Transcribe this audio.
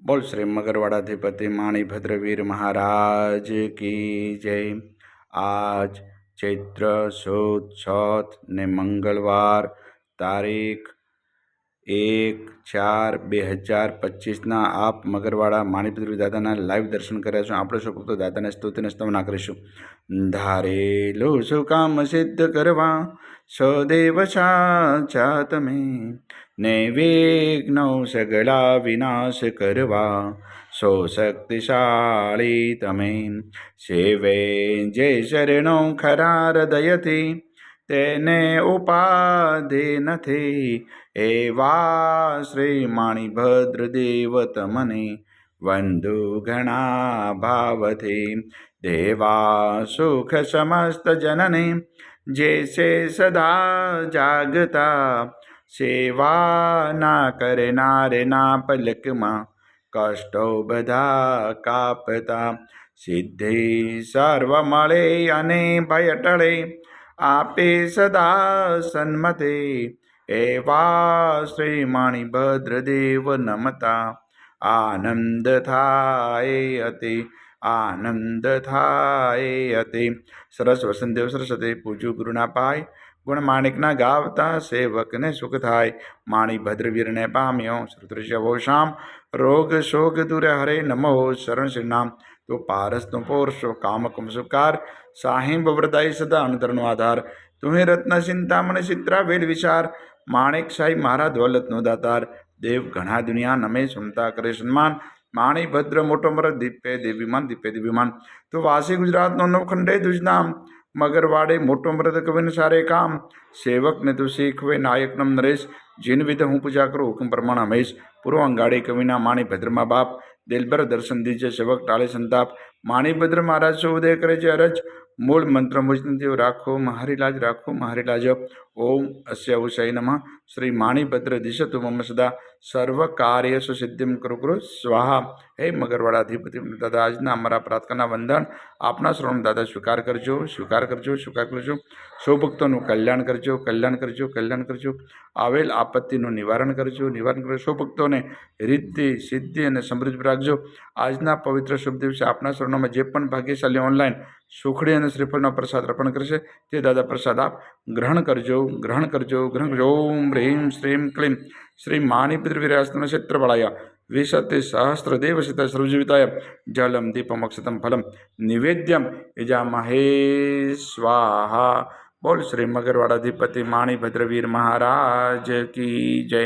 बोल श्री मगरवाड़ाधिपति माणिभद्रवीर महाराज की जय। आज चैत्र सुद छठ ने मंगलवार तारीख 1/4/2025 आप मगरवाड़ा माणिभद्र दादाना लाइव दर्शन કર્યા છો। આપણે સૌ ભક્તો દાદાને સ્તુતિને સ્તવના કરીશું। ધારેલું સુકામ સિદ્ધ કરવા સદેવ સાચા તમે, નૈવેગ્નો સગળા વિનાશ કરવા સો શક્તિશાળી તમે। સેવે જે શરણો ખરા હૃદયથી તેને ઉપાધિ નથી, એવા શ્રી માણિભદ્રદેવ તમને વંદુ ઘણા ભાવથી। દેવા સુખ સમસ્ત જનને જૈસે સદા જાગતા, સેવા ના કરનાર ના પલકમાં કષ્ટો બધા કાપતા। સિદ્ધિ સર્વ મળે અને ભય ટળે, આપે સદા સન્મતે, એવા શ્રી માણિભદ્રદેવ નમતા। આનંદ થાય અતિ, આનંદ થાય અતિ। સરસ વસંતદેવ સરસ્વતી પૂજ્યું ગુરુના પાય, ગુણ માણિકના ગાવતા સેવકને સુખ થાય। માણિભદ્રવીરને પામ્યો શ્રુતૃષ્ય શામ, રોગ શોક દૂર હરે નમો શરણ શ્રી નામ। તો પારસનો પોરશો કામકમ સુકાર, સાહિંબ વૃદાય સદા અંતરનો આધાર। તુહે રત્ન ચિંતામણ ચિત્રા વેલ વિચાર, માણેક સાઈ મારા દોલતનો દાતાર। દેવ ઘણા દુનિયા નમે સુનતા કરે સન્માન, માણિભદ્ર મોટો મરદ દીપે દેવીમાન દીપે દેવીમાન। તો વાસી ગુજરાતનો નવખંડે દુજનામ, મગરવાડે મોટો મરદ કવિન સારે કામ। સેવકને તું શીખવે નાયકનમ નરેશ, જીન વિધ હું પૂજા કરું હુકમ પ્રમાણ હમેશ। પૂર્વ અંગાડી કવિના માણિભદ્રમાં બાપ, દિલબર દર્શન દીજે સેવક ટાળે સંતાપ। માણિભદ્ર મહારાજ સો ઉદય કરે છે અરજ, મૂળ મંત્ર મુજનદેવ રાખો મારી લાજ, રાખો મારી લાજ। ઓમ અસ્ય ઉષય નમઃ। શ્રી માણિભદ્ર દિશતુ મમ સદા, સર્વ કાર્યસુ સિદ્ધિમ કુરુ કુરુ સ્વાહા। હે મગરવાડાધિપતિ દાદા, આજના અમારા પ્રાર્થના વંદન આપના શ્રવણ દાદા સ્વીકાર કરજો, સ્વીકાર કરજો, સ્વીકાર કરજો। સૌ ભક્તોનું કલ્યાણ કરજો, કલ્યાણ કરજો, કલ્યાણ કરજો। આવેલ આપત્તિનું નિવારણ કરજો, નિવારણ કરજો। સૌ ભક્તોને રિદ્ધિ સિદ્ધિ અને સમૃદ્ધિ રાખજો। આજના પવિત્ર શુભ દિવસે આપના શરણોમાં જે પણ ભાગ્યશાળી ઓનલાઈન સુખડી અને શ્રીફળનો પ્રસાદ અર્પણ કરશે તે દાદા પ્રસાદ આપ ગ્રહણ કરજો, ગ્રહણ કરજો, ગ્રહણ કરજો। ઓમ હ્રીમ શ્રીમ ક્લીમ શ્રી માણિભદ્રવીરાસ્તન ક્ષેત્રબળાય વિશતિ સહસ્રદેવ સિત સર્વજીવિતાય, જલમ દીપમ અક્ષતમ ફલમ નિવેદ્યમ યજામહે સ્વાહા। બોલ શ્રી મગરવાડાધિપતિ માણિભદ્રવીર મહારાજ કી જય।